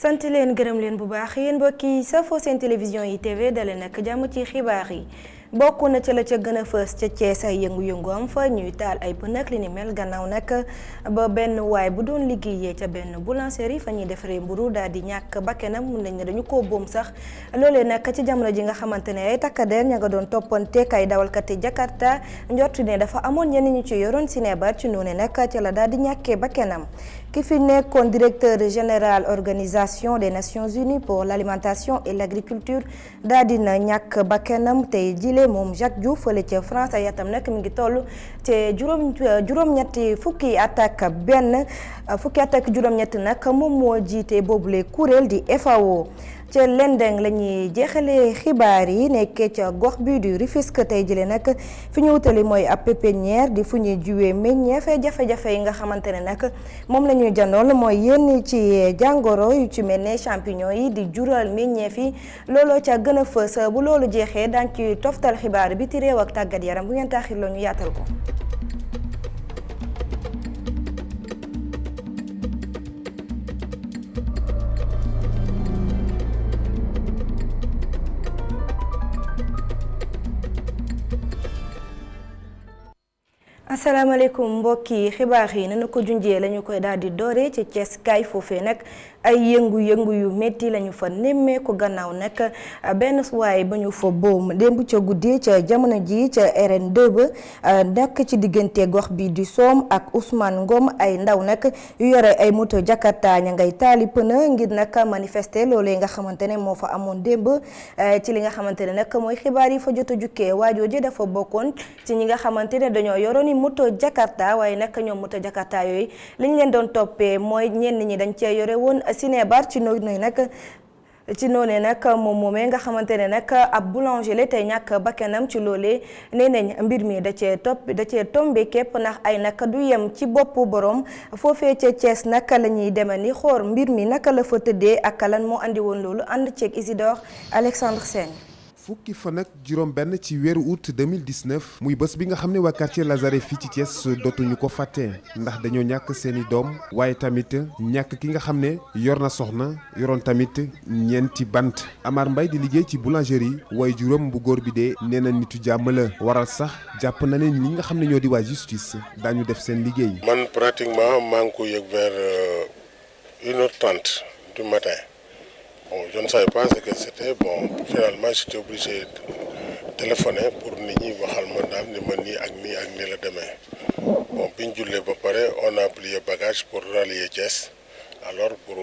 sant leen gërëm leen bu baax yéen mbokk yi safoo seen télévision yi TV dale nag jàmm ci xibaar yi bokk na ca la ca gën a fës ca Thiès ay yëngu-yëngu am fa ñuy taal ay pneu ak li ni mel gannaaw nag ba benn waay bu doon liggéeyee ca benn boulangerie fa ñuy defaree mburu daal di ñàkk bakkanam mun nañ ne dañu koo boom sax loolee nag ci jamono ji nga xamante ne ay takkadeer ña nga doon toppanteek ay dawalkati Jakarta njort ne dafa amoon ñenn ñu ci yoroon sinébar ci noonu nag ca la daal di ñàkkee bakkanam ki fi nekkoon directeur général organisation des Nations Unies pour l'alimentation et l'agriculture daal dina ñàkk bakkanam tey jile moom Jacques Diouf fële ca France ay atam nag mi ngi toll te juróom-ñetti fukki at ak juróom-ñett nag moom moo jiite boobule kuréel di FAO. ca Lendeng la ñuy jeexalee xibaar yi nekkee ca gox bi du Rufisque tey jëlee nag fi ñu wutali mooy ab pépinière di fu ñuy jiwee meññeef jafe-jafe yi nga xamante ne nag moom la ñuy janool mooy yenn ci jàngoro yu ci mel ne champignon yi di jural meññeef yi looloo ca gën a fës bu loolu jeexee daañu ci toftal xibaar bi ti réew ak tàggat yaram bu ngeen taaxirloo ñu yaatal ko. asalaamaaleykum mbokki xibaar yi nana ko junjee lañu koy daal di doore ci Thiès kaay foofee nag ay yëngu-yëngu yu métti lañu fa nemmeeku gannaaw nag benn waay ba ñu fa boom démb ca guddi ca jamono ji ca RN2 ba nekk ci diggante gox bi di Soom ak Ousmane Ngom ay ndaw nag yu yore ay moto Jakarta ña ngay taali pneu ngir nag manifester loolee nga xamante ne moo fa amoon démb ci li nga xamante ne nag mooy xibaar yi fa jot a jukkee waajooji dafa bokkoon ci ñi nga xamante ne dañoo yoroon moto Jakarta waaye nag ñoom moto Jakarta yooyu li ñu leen doon toppee mooy ñenn ñi dañ cee yore woon sinébar ci noonu nag moom moomee nga xamante ne nag ab boulanger la tey ñàkk bakkanam ci loolee nee nañ mbir mi da cee tombe képp ndax ay nag du yem ci boppu borom foofee ca Thiès naka la ñuy demee ni xool mbir mi naka la fa tëddee ak lan moo andi woon loolu ànd ceeg Isidore Alexandre Sène. fukki fan ak juróom benn ci weeru août 2019 muy bés bi nga xam ne waa quartier Lazare fii ci Thiès dootuñu ko fàtte ndax dañoo ñàkk seeni doom waaye tamit ñàkk ki nga xam ne yor na soxna yoroon tamit ñeenti bant Amar Mbaye di liggéey ci boulangerie waaye juróom bu góor bi dee nee na nitu jàmm la waral sax jàpp na ne ñi nga xam ne ñoo di waa justice daañu def seen liggéey. man pratiquement maa ngi ko yëg vers 1h30 du matin. Bon, je ne savais pas ce que c'était. Bon, finalement, j'étais obligé de téléphoner pour nit ñi waxal ma daal ni ma nii ak nii la demee. Bon, bi ñu jullee ba pare on a plié bagage pour rallier Thiès alors pour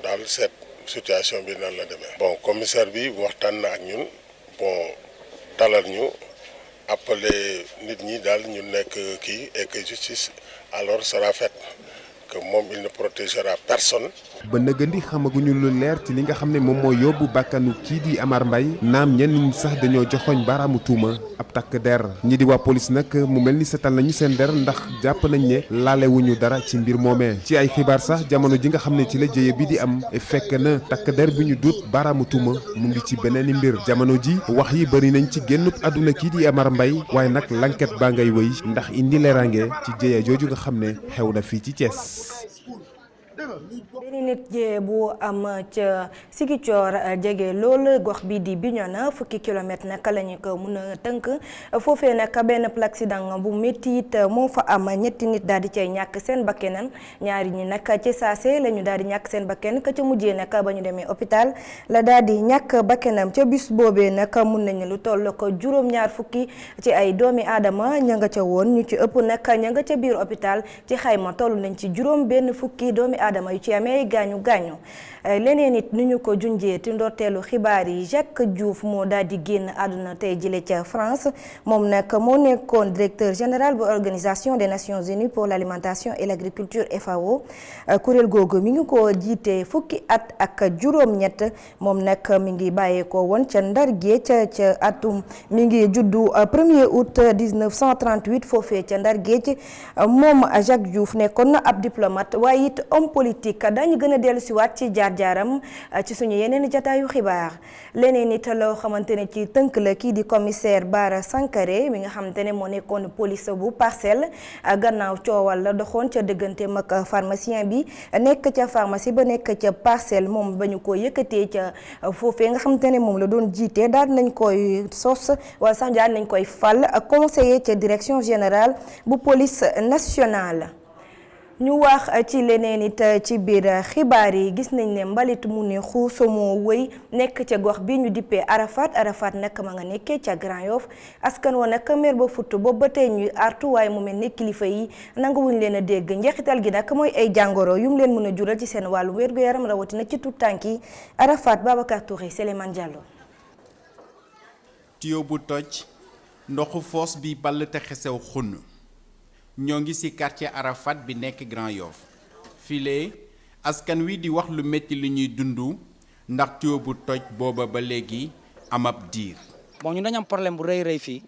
daal cette situation bi nan la demee. Bon, commissaire bi waxtaan na ak ñun bon dalal ñu appeler nit ñi daal ñu nekk kii et que justice alors sera faite. Que moom il ne protégera personne. ba nëgëndi xamaguñu lu leer ci li nga xam ne moom moo yóbbu bàkkanu kii di Amar Mbaye naam ñenn ñi sax dañoo joxoñ baaraamu tuuma ab takk der ñi di waa police nag mu mel ni setal nañu seen der ndax jàpp nañ ne laalewuñu dara ci mbir moomee ci ay xibaar sax jamono ji nga xam ne ci la jëye bi di am fekk na takk der bi ñu duut baaraamu tuuma mu ngi ci beneen mbir jamono ji wax yi bëri nañ ci génnub àdduna kii di Amar Mbaye waaye nag l'enquête baa ngay wëy ndax indi leeraange ci jëye jooju nga xam ne xew na fii ci Thiès. benn nit bu am ca Ziguinchor jege lool gox bi di Bignona fukki kilomètre nag la ñu ko mën a tënk foofee nag benn accident bu métti it moo fa am ñetti nit daal di cay ñàkk seen bakkenan ñaari ñi nag ci saase la ñu daal di ñàkk seen bakken ka ca mujjee nag ba ñu demee hôpital la daal di ñàkk bakkenam ca bis boobee nag mun nañu lu toll ko juróom-ñaar fukki ci ay doomi aadama ña nga ca woon ñu ci ëpp nag ña nga ca biir hôpital ci xayma toll nañ ci juróom benn fukki doomi aadama yu ci amee gaañu leneen it ni ñu ko junjee ti ndorteelu xibaar yi Jacques Diouf moo daal di génn àdduna tey jile ca France moom nag moo nekkoon directeur général bu organisation des Nations Unies pour l'alimentation et l'agriculture FAO kuréel googu mi ngi ko jiite fukki at ak juróom-ñett moom nag mi ngi bàyyeekoo woon ca Ndar Géej ca atum mi ngi juddu 1er août 1938 foofee ca Ndar Géej moom Jacques Diouf nekkoon na ab diplomate waaye it homme politique daañu gën a dellu si waat ci jaar-jaaram ci suñu yeneen jataayu xibaar. leneen it loo xamante ne ci tënk la kii di commissaire Bara Sankaré mi nga xamante ne moo nekkoon police bu Parcelles gannaaw coowal la doxoon ca digganteem ak pharmacien bi nekk ca pharmacie ba nekk ca Parcelles moom ba ñu ko yëkkatee ca foofee nga xamante ne moom la doon jiite daal nañ koy sos wala sax daal nañ koy fal conseiller ca direction générale bu police nationale. ñu wax ci leneen it ci biir xibaar yi gis nañ ne mbalit mu ne xuus moo wëy nekk ca gox bi ñu dippee Arafat nag ma nga nekkee ca Grand Yoff askan wa nag mer ba futt boobu ba tey ñuy artu waaye mu mel ni kilifa yi nanguwuñ leen a dégg njeexital gi nag mooy ay jàngoro yu mu leen mën a jural ci seen wàllu wér-gu-yaram rawatina ci tout tànk yi Arafat Babacar Touré Souleymane Diallo. tuyau bu toj ndoxu foos bi ball te xesew xunn ñoo ngi ci quartier Arafat bi nekk Grand Yoff file askan wi di wax lu metti li ñuy dund ndax tuyau bu toj booba ba léegi am ab diir. bon ñun dañu am problème bu rëy fii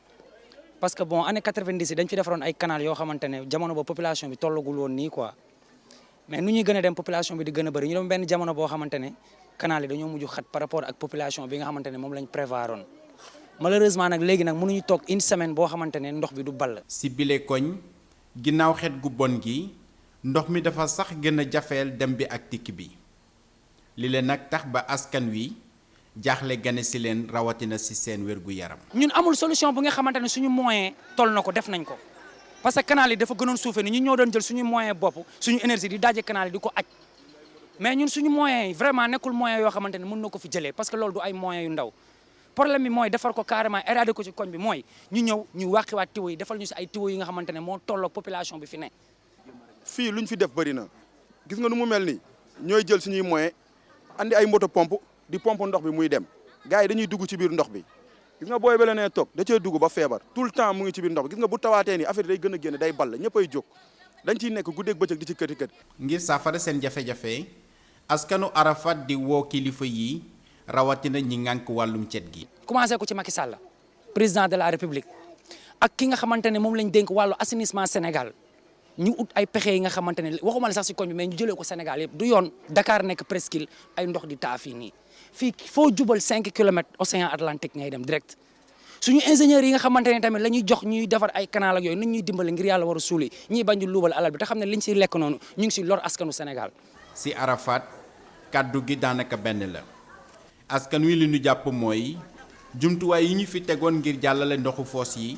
parce que bon année 90 dañ fi defaroon ay canal yoo xamante ne jamono ba population bi tollagul woon nii quoi mais nu ñuy gën a dem population bi di gën a bëri ñu dem benn jamono boo xamante ne canal yi dañoo mujj xat par rapport ak population bi nga xamante ne moom lañ prévoiroon malheureusement nag léegi nag mënuñu toog une semaine boo xamante ne ndox bi du ball. ci bile koñ ginnaaw xet gu bon gi ndox mi dafa sax gën a jafeel dem bi ak tikki bi li leen nag tax ba askan wi jaaxle gane ci leen rawatina ci seen wérgu yaram. ñun amul solution bu nga xamante ne suñu moyen toll na ko def nañ ko parce que canal yi dafa gënoon suufee ni ñun ñoo doon jël suñu moyen bopp suñu énergie di daje canal yi di ko aj mais ñun suñu moyen yi vraiment nekkul moyen yoo xamante ne mën na ko fi jëlee parce que loolu du ay moyens yu ndaw. problème bi mooy defar ko carrément éradiquer ko ci koñ bi mooy ñu ñëw ñu wàqiwaat tiwo yi defal ñu si ay tiwo yi nga xamante ne moo tolloog population bi fi ne. fii lu ñu fi def bëri na gis nga nu mu mel nii ñooy jël suñuy moyen andi ay moto pompe di pompe ndox bi muy dem gars yi dañuy dugg ci biir ndox bi gis nga booy bele nee toog da cee dugg ba feebar tout le temps mu ngi ci biir ndox bi gis nga bu tawaatee nii affaire day gën a génne day ball ñëppay jóg dañ ciy nekk guddeeg bëccëg di ci këti kët. ngir saafara seen jafe-jafe askanu Arafat di woo kilifa yi rawatina ñi ngànk wàllum cet gi. commencé ko ci Macky Sall président de la République ak ki nga xamante ne moom lañ dénk wàllu assainissement Sénégal ñu ut ay pexe yi nga xamante ne waxuma la sax si koñ bi mais ñu jëlee ko Sénégal yëpp du yoon Dakar nekk presqu'île ay ndox di taa fii nii fii foo jubal 5 kilomètres océan Atlantique ngay dem direct suñu ingénieurs yi nga xamante ne tamit la ñuy jox ñuy defar ay canal ak yooyu nañ ñuy dimbale ngir yàlla war a suuli ñiy bañ di luubal alal bi te xam ne liñ siy lekk noonu ñu ngi si lor askanu Sénégal. si Arafat kaddu gi daanaka benn la askan wi li ñu jàpp mooy jumtuwaay yi ñu fi tegoon ngir jàllale ndoxu foos yi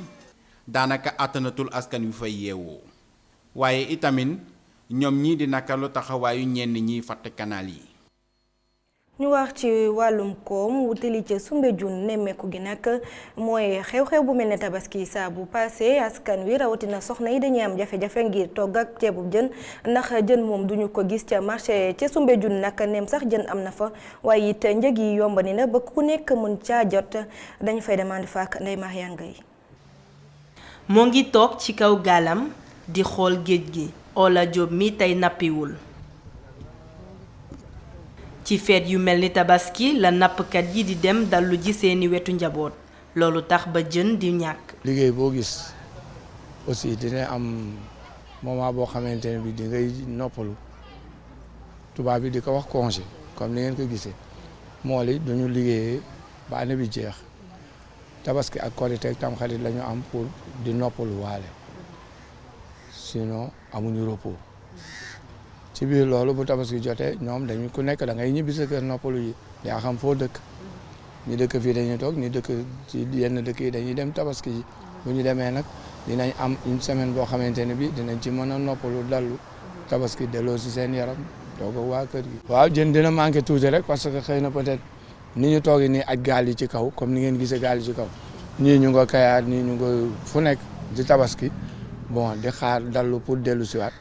daanaka àttanatul askan wi fay yeewoo waaye itamit ñoom ñii di nakalu taxawaayu ñenn ñiy fatt kanaal yi. ñu wax ci wàllum koom wutali ca Soumbédioune nemmeeku gi nag mooy xew-xew bu mel ne tabaski saa bu passé askan wi rawatina soxna yi dañuy am jafe-jafe ngir togg ak ceebu jën ndax jën moom duñu ko gis ca marché ca Soumbédioune nag nem sax jën am na fa waaye it njëg yi yomb ni na ba ku nekk mën caa jot dañu fay demande faak Ndeye Mariane Gueye. moo ngi toog ci kaw gaalam di xool géej gi Ola Diop mi tey nappiwul. ci feet yu mel ni tabaski la nappkat yi di dem dallu ji seeni wetu njaboot loolu tax ba jën di ñàkk. liggéey boo gis aussi dina am moment boo xamante ne bi di ngay noppalu tubaab bi di ko wax congé comme ni ngeen ko gisee mool yi duñu liggéeyee ba année bi jeex tabaski ak korite ak tamxarit la ñu am pour di noppalu waale sinon amuñu repos. ci biir loolu bu tabaski jotee ñoom dañu ku nekk da ngay ñibbi sa kër noppalu yi yaa xam foo dëkk ñi dëkk fii dañuy toog ñi dëkk ci yenn dëkk yi dañuy dem tabaski yi bu ñu demee nag dinañ am une semaine boo xamante ne bi dinañ ci mën a noppalu dallu tabaski delloo si seen yaram toog ak waa kër gi. waaw jën dina manqué tuuti rek parce que xëy na peut-être ni ñu toogee nii aj gaal yi ci kaw comme ni ngeen gisee gaal yi ci kaw ñii ñu nga Kayaar ñii ñu nga fu nekk di tabaski bon di xaar dallu pour dellu siwaat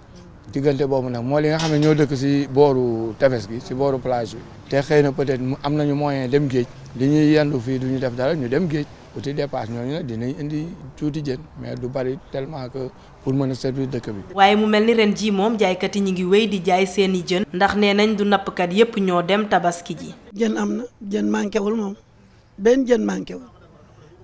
diggante boobu nag moo li nga xam ne ñoo dëkk si booru tefes gi si booru plage bi te xëy na peut-être am nañu moyen dem géej li ñuy yendu fii du ñu def dara ñu dem géej uti dépasse ñooñu nag dinañ indi tuuti jën mais du bari tellement que pour mën a servir dëkk bi. waaye mu mel ni ren jii moom jaaykat yi ñu ngi wéy di jaay seeni jën ndax nee nañ du nappkat yépp ñoo dem tabaski ji. jën am na jën manqué wul moom benn jën manqué wul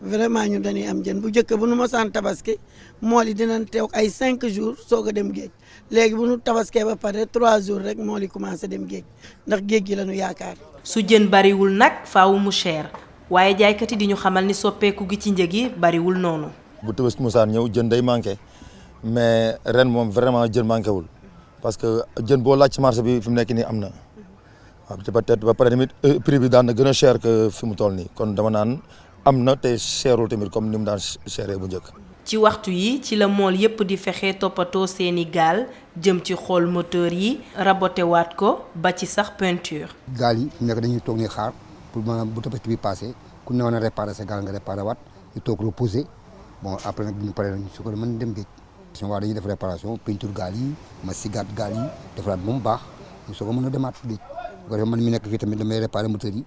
vraiment ñu dañuy am jën bu njëkk bu nu mosaan tabaski mool yi dinañ teew ay 5 jours soog a dem géej léegi bu nu tabaskee ba pare 3 jours rek mool yi commencé dem géej ndax géej gi la ñu yaakaar. su jën bariwul nag faaw mu cher waaye jaaykat yi di ñu xamal ni soppeeku gi ci njëg yi bariwul noonu. bu tabaski mosaan ñëw jën day manqué mais ren moom vraiment jën manqué wul parce que jën boo laaj ci marché bi fi mu nekk nii am na waaw peut-être ba pare tamit prix bi daan na gën a cher que fi mu toll nii kon dama naan am na te cherul tamit comme ni mu daan chéré bu njëkk. ci waxtu yi ci la mool yépp di fexe toppatoo seeni gaal jëm ci xool moteur yi raboté waat ko ba ci sax peinture. gaal yi fi mu nekk dañuy toog ni xaar pour maanaam bu tabaski bi passé ku newoon a réparé sa gaal nga réparé waat ñu toog reposé bon après nag bu ñu paree nag su ko mën dem géej. waaw dañuy def réparation peinture gaal yi ma sigaat gaal yi defaraat ba mu baax ñu soog a mën a demaat géej bu ko defee man mi nekk fii tamit damay réparé moteur yi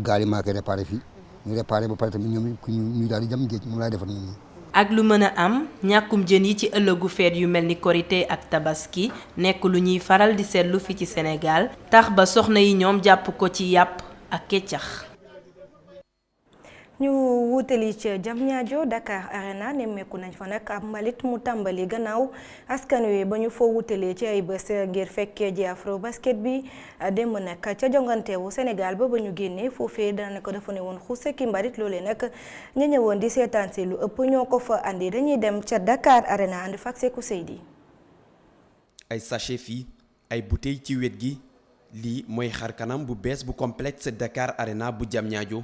gaal yi maa koy réparé fii ñu réparé ba pare tamit ñoom ñu daal di dem géej moom laay defar ñoom. ak lu mën a am ñàkkum jën yi ci ëllëgu feet yu mel ni korité ak tabaski nekk lu ñuy faral di seetlu fi ci Sénégal tax ba soxna yi ñoom jàpp ko ci yàpp ak keccax. ñu wutali ca Diamniadio Dakar Arena nemmeeku nañ fa nag ab mbalit mu tàmbali gannaaw askan wi ba ñu foo wutalee ci ay bés ngir fekkee ji afro basket bi démb nag ca jonganteewu Sénégal ba ñu génnee foofee daanaka dafa ne woon xuuse ki mbalit loolee nag ña ñëwoon di seetaan si lu ëpp ñoo ko fa andi dañuy dem ca Dakar Arena andi fak seku Seydi. ay sachet fii ay bouteille ci wet gi lii mooy xar kanam bu bees bu complexe Dakar Arena bu Diamniadio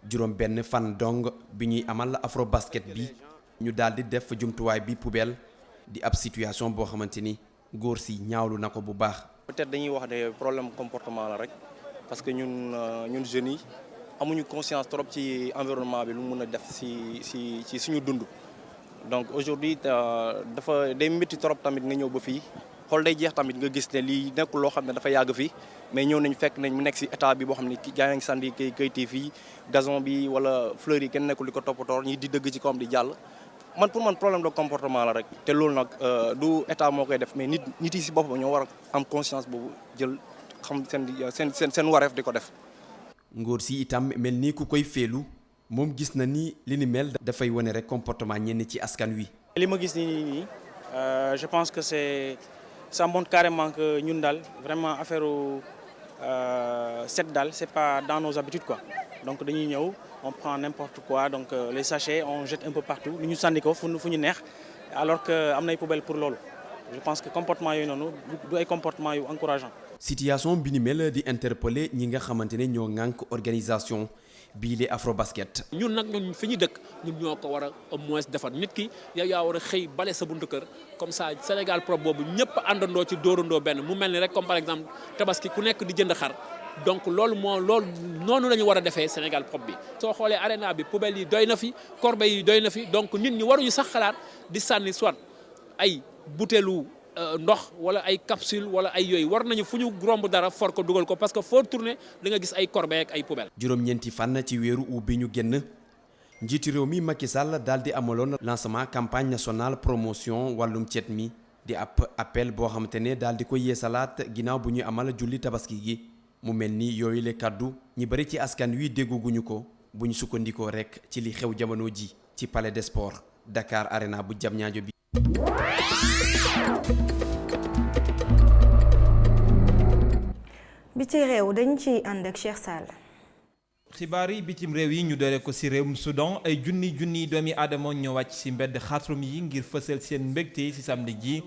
juróom benn fan dong bi ñuy amal afro basket bi ñu daal di def jumtuwaay bi poubelle di ab situation boo xamante ni góor si ñaawlu na ko bu baax. peut-être dañuy wax ne problème comportement la rek parce que ñun jeunes yi amuñu conscience trop ci environnement bi lu mun a def ci suñu dund. donc aujourd'hui dafa day métti trop tamit nga ñëw ba fii xool day jeex tamit nga gis ne lii nekkul loo xam ne dafa yàgg fii. mais ñëw nañu fekk nañ mu nekk ci état bi boo xam ne gaa ngi sànni kayiti fii gazon bi wala fleurs yi kenn nekkul di ko toppatoo ñi di dëgg ci kawam di jàll pour man problème de comportement la rek. te loolu nag du état moo koy def mais nit yi ci boppam ñoo war a am conscience boobu jël xam seen wareef di ko def. ngóor si itam mel ni ku koy feelu moom gis na ni li ni mel dafay wane rek comportement ñenn ci askan wi. li ma gis nii je pense que ça montre carrément que ñun daal vraiment affaire set daal c'est pas dans nos habitudes quoi donc dañuy ñëw on prend n'importe quoi donc les sachets on jette un peu partout lu ñu sànni ko fu ñu neex alors que am nay poubelle pour loolu je pense que comportement yooyu noonu du ay comportement yu encourageant. situation bi ni mel di interpeller ñi nga xamante ne ñoo ŋànk organisation bii li afro basket. ñun nag ñun fi ñu dëkk ñun ñoo ko war a au moins defar nit ki yow yaa war a xëy bale sa buntu kër comme ça Sénégal Prop boobu ñëpp àndandoo ci dóorandoo benn mu mel ni rek comme par exemple tabaski ku nekk di jënd xar donc loolu noonu la ñu war a defee Sénégal Prop bi. soo xoolee arena bi poubelle yi doy na fi corbeille yi doy na fi donc nit ñi waruñu sax xalaat di sànni soit ay butéelu ndox wala ay capsule wala ay yooyu war nañu fu ñu romb dara for ko dugal ko parce que foo tourné da nga gis ay corbeille ak ay poubelle. juróom-ñeenti fan ci weeru août bi ñu génn njiitu réew mi Macky Sall daal di amaloon lancement campagne nationale promotion wàllum cet mi di ab appel boo xamante ne daal di ko yeesalaat ginnaaw bu ñuy amal julli tabaski gi mu mel ni yooyu le kaddu ñi bari ci askan wi dégguñu ko bu ñu sukkandikoo rek ci li xew jamono ji ci palais des sports Dakar Arena bu Diamniadio bi. bi ci réew dañ ci ànd ak Cheikh Sall. xibaar yi bitim réew yi ñu doore ko ci réewum Soudan ay junni doomi aadama ñoo wàcc ci mbedd xatrum yi ngir fësal seen mbégte ci samedi ji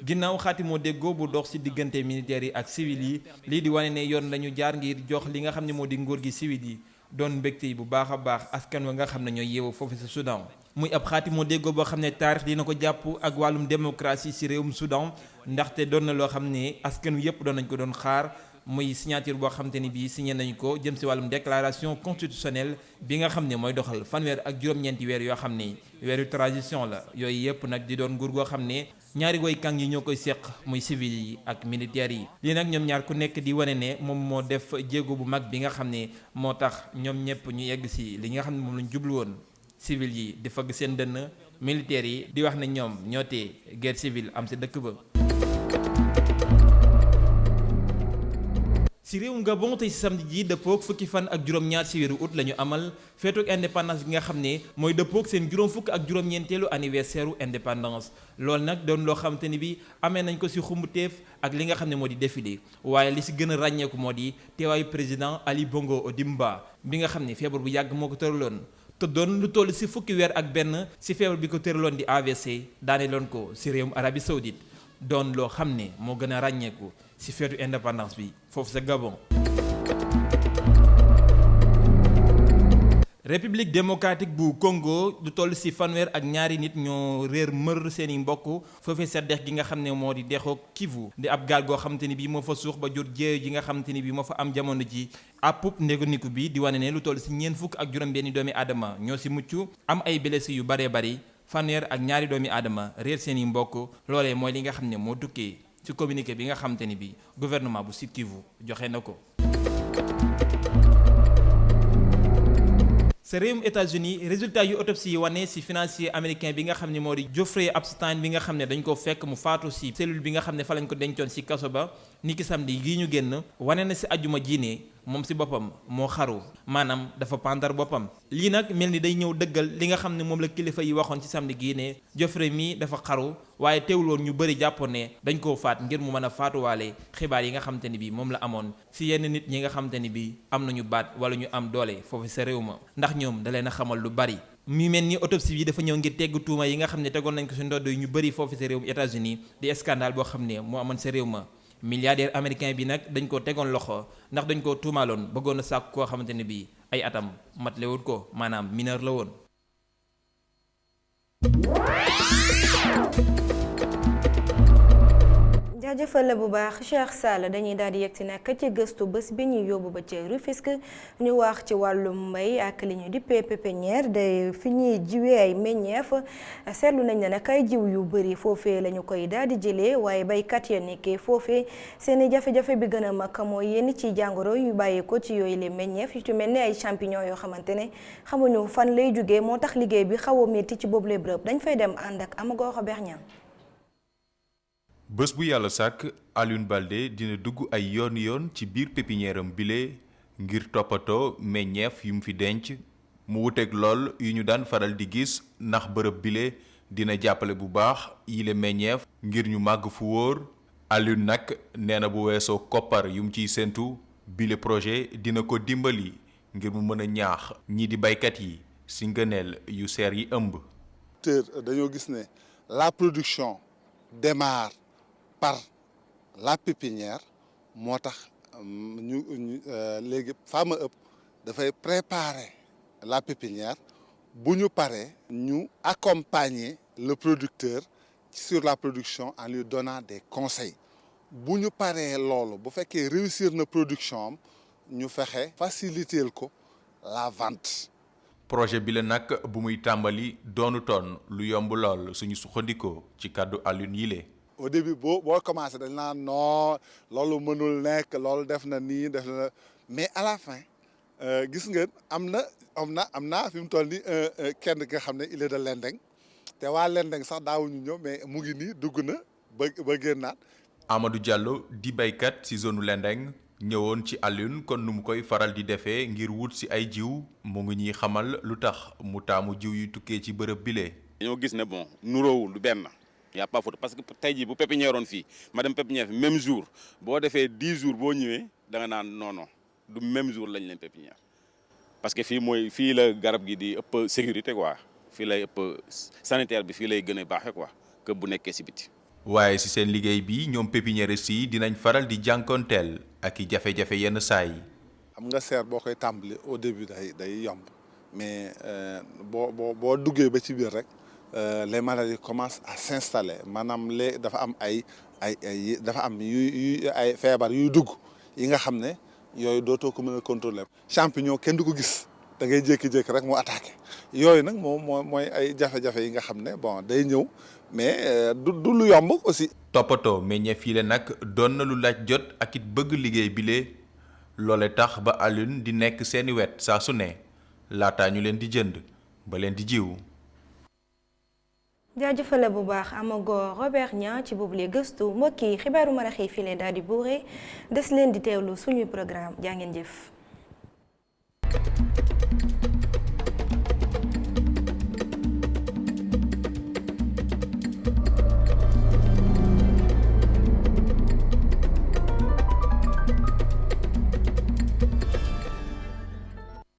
ginnaaw xaatimoo déggoo bu dox ci diggante militaires yi ak civil yi lii di wane ne yoon lañu jaar ngir jox li nga xam ne moo di nguur gi civil yi doon mbégte yi bu baax a baax askan wa nga xam ne ñoo yeewu foofu ci Soudan muy ab xaatimoo déggoo boo xam ne taarix dina ko jàpp ak wàllum démocratie ci réewum Soudan ndaxte doon na loo xam ne askan wi yëpp doon nañ ko doon xaar muy signature boo xam te ni bii signé nañ ko jëm ci wàllum déclaration constitutionnelle bi nga xam ne mooy doxal fanweer ak juróom-ñeenti weer yoo xam ne weeru transition la yooyu yëpp nag di doon nguur goo xam ne ñaari woy kàng yi ñoo koy seq muy civil yi ak militaires yi lii nag ñoom ñaar ku nekk di wane ne moom moo def jéego bu mag bi nga xam ne moo tax ñoom ñëpp ñu yegg ci li nga xam ne moom lañ jublu woon civil yi di fëgg seen dënn militaires yi di wax ne ñoom ñoo tee guerre civile am ci dëkk ba. si réewum Gabon tey si samedi ji dëppoog fukki fan ak juróom-ñaar si weeru août la ñu amal feetuk indépendance bi nga xam ne mooy dëppoog seen juróom fukk ak juróom-ñeenteelu anniversaire u indépendance loolu nag doon loo xamante ni bi amee nañ ko si xumbuteef ak li nga xam ne moo di défilé waaye li si gën a ràññeeku moo di teewaayu président Ali Bongo Ondimba bi nga xam ne feebar bu yàgg moo ko tëraloon te doon lu toll si fukki weer ak benn si feebar bi ko tëraloon di AVC daaneeloon ko si réewum Arabie Saoudite doon loo xam ne moo gën a ràññeeku ci feetu indépendance bi foofu sa Gabon. République démocratique bu Congo du toll ci fanweer ak ñaari nit ñoo réer mër seeni mbokk foofee sa dex gi nga xam ne moo di dexu Kivu di ab gaal goo xamante ni bii moo fa suux ba jur jéey ji nga xamante ni bii moo fa am jamono ji àppub ndégoniku bi di wane ne lu toll ci ñeent fukk ak juróom-benni doomi aadama ñoo ci mucc am ay blessés yu baree bari fanweer ak ñaari doomi aadama réer seeni mbokk loolee mooy li nga xam ne moo tukkee ci communiqué bi nga xamante ni bi gouvernement bu Sud Kivu joxe na ko. sa réewum États-Unis résultat yu autopsie yi wane ci financier américain bi nga xam ne moo di Jeffrey Epstein bi nga xam ne dañ ko fekk mu faatu ci cellule bi nga xam ne fa lañ ko dencoon ci kaso ba niki samedi gii ñu génn wane na ci ajuma jiine moom ci boppam moo xaru maanaam dafa pandar boppam lii nag mel ni day ñëw dëggal li nga xam ne moom la kilifa yi waxoon ci samedi gii ne Jeffrey mi dafa xaru waaye teewuloon ñu bëri jàppoon ne dañ koo faat ngir mu mën a faatuwaale xibaar yi nga xamante ni bi moom la amoon ci yenn nit ñi nga xamante ni bi am nañu baat wala ñu am doole foofu sa réew ma ndax ñoom da leen a xamal lu bari mu mel ni autopsie bi dafa ñëw ngir tegg tuuma yi nga xam ne tegoon nañ ko ci ndodd yu ñu bëri foofu sa réewum États-Unis di scandale boo xam ne moo amoon sa réew ma milliardaire américain bi nag dañ ko tegoon loxo ndax dañ ko tuumaaloon bëggoon a sàkk koo xamante ne bii ay atam matlewut ko maanaam mineur la woon. jaajëfal la bu baax Cheikh Sall dañuy daal di yegg si nag ci gëstu bés bi ñuy yóbbu ba ca Rufisque ñu wax ci wàllum mbay ak li ñu dippee pépinière de fi ñuy jiwee ay meññeef seetlu nañ ne nag ay jiw yu bëri foofee la ñu koy daal di jëlee waaye baykat ya nekkee foofee seen i jafe-jafe bi gën a mag mooy yenn ci jàngoro yu bàyyi ko ci yooyu les meññeef yu ci mel ni ay champignon yoo xamante ne xamuñu fan lay jugee moo tax liggéey bi xaw a métti ci boobule bërëb dañ fay dem ànd ak Amagoo Xabeex ñaan bés bu yàlla sàkk Alioune Baldé dina dugg ay yoon ci biir pépinière am bile ngir toppatoo meññeef yu mu fi denc mu wuteeg lool yu ñu daan faral di gis ndax bërëb bile dina jàppale bu baax yile meññeef ngir ñu màgg fu wóor Alioune nag nee na bu weesoo koppar yu mu ciy séentu bile projet dina ko dimbali ngir mu mën a ñaax ñii di baykat yi si ngëneel yu seer yi ëmb. dañoo gis ne la production démarre par la pépinière moo tax ñu léegi Fama Up dafay préparer la pépinière bu ñu paree ñu accompagner le producteur sur la production en lui donnant des conseils bu ñu paree loolu bu fekkee réussir na production am ñu fexe faciliter ko la vente. projet bi la nag bu muy tàmbali doonu toon lu yomb lool suñu sukkandikoo ci kàddu Alioune yile. au début boo commencé dañ naan non loolu mënul nekk loolu def na nii def na mais à la fin gis nga am na fi mu toll nii kenn nga xam ne il est de Lendeng te waa Lendeng sax daawuñu ñëw mais mu ngi nii dugg na ba génnaat. Amadou Diallo di baykat ci zone Lendeng ñëwoon ci Alioune kon nu mu koy faral di defee ngir wut ci ay jiw mu ngi ñuy xamal lu tax mu taamu jiw yu tukkee ci bërëb bile. dañoo gis ne bon nuroowul du benn. y a pas faute parce que tey jii bu pépinière woon fii ma dem pépinière fi même jour boo defee 10 jours boo ñëwee da nga naan non du même jour lañ leen pépinière parce que fii la garab gi di ëpp sécurité quoi fii lay ëpp sanitaire bi fii lay gën a baaxee quoi que bu nekkee si biti. waaye ci seen liggéey bi ñoom pépiniéristes yi dinañ faral di jànkoonteel ak i jafe-jafe yenn saa yi. xam nga seer boo koy tàmbali au début day yomb mais boo duggee ba ci biir rek. Les maladies commencent à s'installer maanaam dafa am ay feebar yuy dugg yi nga xam ne yooyu dootoo ko mën a contrôler. champignon kenn du ko gis da ngay jékki-jékki rek mu attaqué yooyu nag mooy ay jafe-jafe yi nga xam ne bon day ñëw mais du lu yomb aussi. toppatoo meññeef yi la nag doon na lu laaj jot ak it bëgg liggéey bile loole tax ba Alioune di nekk seeni wet saa su ne laataa ñu leen di jënd ba leen di jiw. jaajëfale bu baax Amago Robert Niang ci boobu lee gëstu mbokk yi xibaaru marax yi file daal di buure des leen di teewlu suñuy programme jaa ngeen jëf.